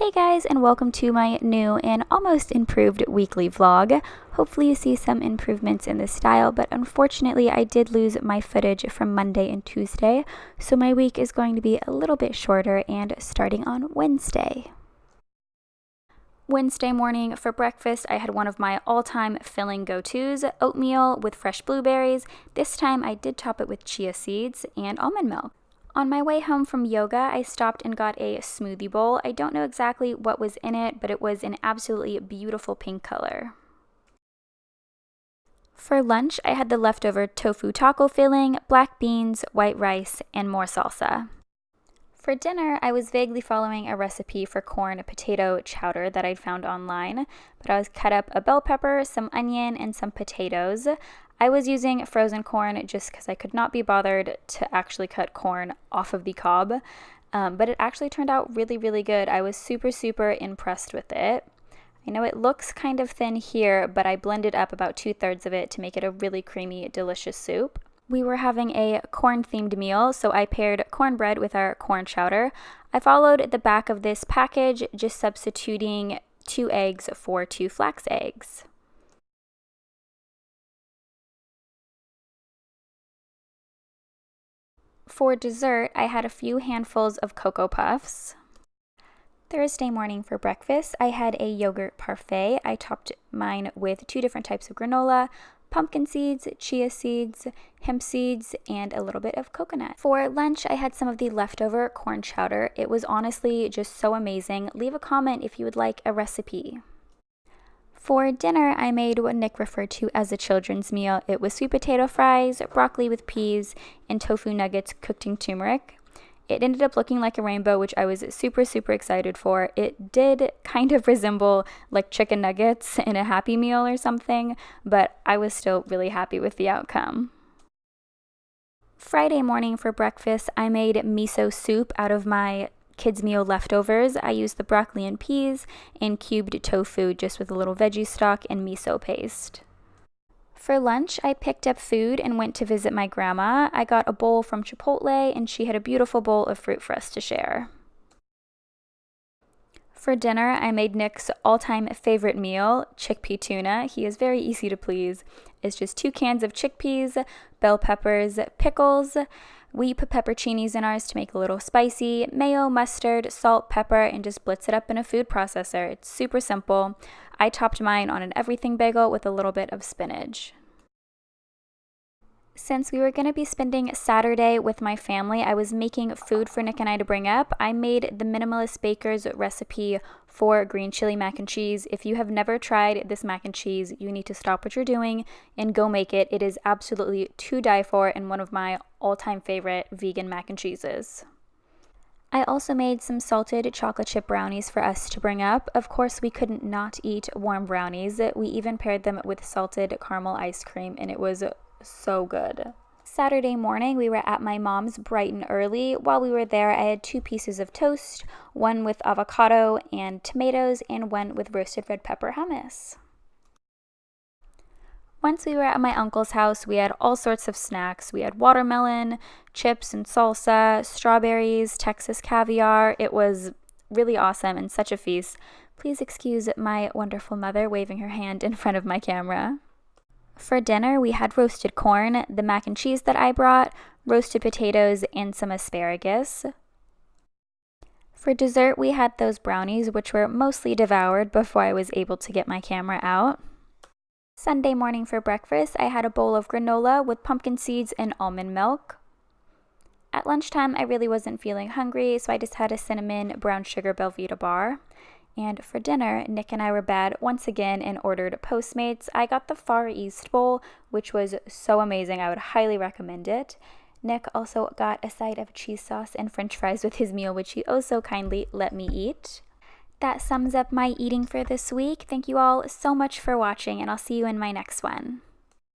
Hey guys, and welcome to my new and almost improved weekly vlog. Hopefully you see some improvements in the style, but unfortunately I did lose my footage from Monday and Tuesday, so my week is going to be a little bit shorter and starting on Wednesday. Wednesday morning for breakfast, I had one of my all-time filling go-tos, oatmeal with fresh blueberries. This time I did top it with chia seeds and almond milk. On my way home from yoga, I stopped and got a smoothie bowl. I don't know exactly what was in it, but it was an absolutely beautiful pink color. For lunch, I had the leftover tofu taco filling, black beans, white rice, and more salsa. For dinner, I was vaguely following a recipe for corn potato chowder that I'd found online, but I cut up a bell pepper, some onion, and some potatoes. I was using frozen corn just because I could not be bothered to actually cut corn off of the cob, but it actually turned out really good. I was super impressed with it. I know it looks kind of thin here, but I blended up about 2/3 of it to make it a really creamy, delicious soup. We were having a corn-themed meal, so I paired cornbread with our corn chowder. I followed the back of this package, just substituting 2 eggs for 2 flax eggs. For dessert, I had a few handfuls of Cocoa Puffs. Thursday morning for breakfast, I had a yogurt parfait. I topped mine with 2 different types of granola, pumpkin seeds, chia seeds, hemp seeds, and a little bit of coconut. For lunch, I had some of the leftover corn chowder. It was honestly just so amazing. Leave a comment if you would like a recipe. For dinner, I made what Nick referred to as a children's meal. It was sweet potato fries, broccoli with peas, and tofu nuggets cooked in turmeric. It ended up looking like a rainbow, which I was super excited for. It did kind of resemble like chicken nuggets in a Happy Meal or something, but I was still really happy with the outcome. Friday morning for breakfast, I made miso soup out of my kids' meal leftovers. I used the broccoli and peas and cubed tofu just with a little veggie stock and miso paste. For lunch, I picked up food and went to visit my grandma. I got a bowl from Chipotle and she had a beautiful bowl of fruit for us to share. For dinner, I made Nick's all-time favorite meal, chickpea tuna. He is very easy to please. It's just 2 cans of chickpeas, bell peppers, pickles. We put pepperoncinis in ours to make it a little spicy, mayo, mustard, salt, pepper, and just blitz it up in a food processor. It's super simple. I topped mine on an everything bagel with a little bit of spinach. Since we were going to be spending Saturday with my family, I was making food for Nick and I to bring up. I made the Minimalist Baker's recipe for green chili mac and cheese. If you have never tried this mac and cheese, you need to stop what you're doing and go make it. It is absolutely to die for and one of my all-time favorite vegan mac and cheeses. I also made some salted chocolate chip brownies for us to bring up. Of course, we couldn't not eat warm brownies. We even paired them with salted caramel ice cream, and it was so good. Saturday morning, we were at my mom's bright and early. While we were there, I had 2 pieces of toast, one with avocado and tomatoes, and one with roasted red pepper hummus. Once we were at my uncle's house, we had all sorts of snacks. We had watermelon, chips and salsa, strawberries, Texas caviar. It was really awesome and such a feast. Please excuse my wonderful mother waving her hand in front of my camera. For dinner, we had roasted corn, the mac and cheese that I brought, roasted potatoes, and some asparagus. For dessert, we had those brownies, which were mostly devoured before I was able to get my camera out. Sunday morning for breakfast, I had a bowl of granola with pumpkin seeds and almond milk. At lunchtime, I really wasn't feeling hungry, so I just had a cinnamon brown sugar Belvita bar. And for dinner, Nick and I were bad once again and ordered Postmates. I got the Far East Bowl, which was so amazing. I would highly recommend it. Nick also got a side of cheese sauce and french fries with his meal, which he also kindly let me eat. That sums up my eating for this week. Thank you all so much for watching, and I'll see you in my next one.